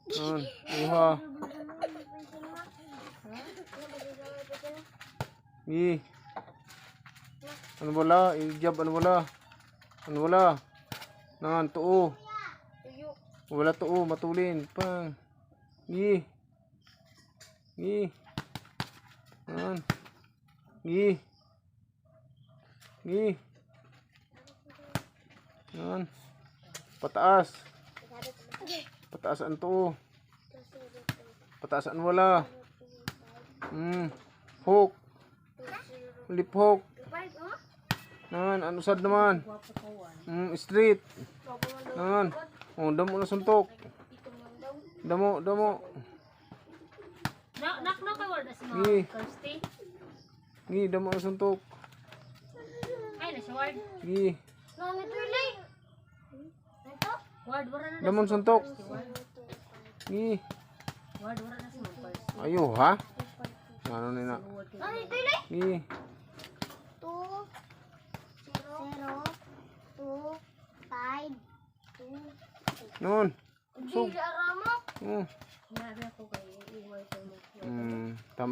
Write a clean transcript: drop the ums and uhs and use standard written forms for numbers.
Nun, iha. Gi. Ano wala? Ijab, ano wala? Ano wala? Nan, tuo. Wala tuo, matulin. Pang. Gi. Gi. Nan. Gi. Gi. Nan. Pataas. Pataasan tuo. Pataasan wala. Hook. Lip hook. Nan, ano sad naman? Straight. Nan. Oh, damo na suntok. Damo, damo. Nak kay word as mo. Gi. Thirsty. Gi, damo na suntok. Ay na si word. Gi. Word wala na. Damo na suntok. Gi. Word wala na si mo first. Ayo ha? Ano ni na? Gi. 2 0 2 5 2 Nun. Sug. Aramo. Oh. Grabe ako kay iway ko mo. Tama.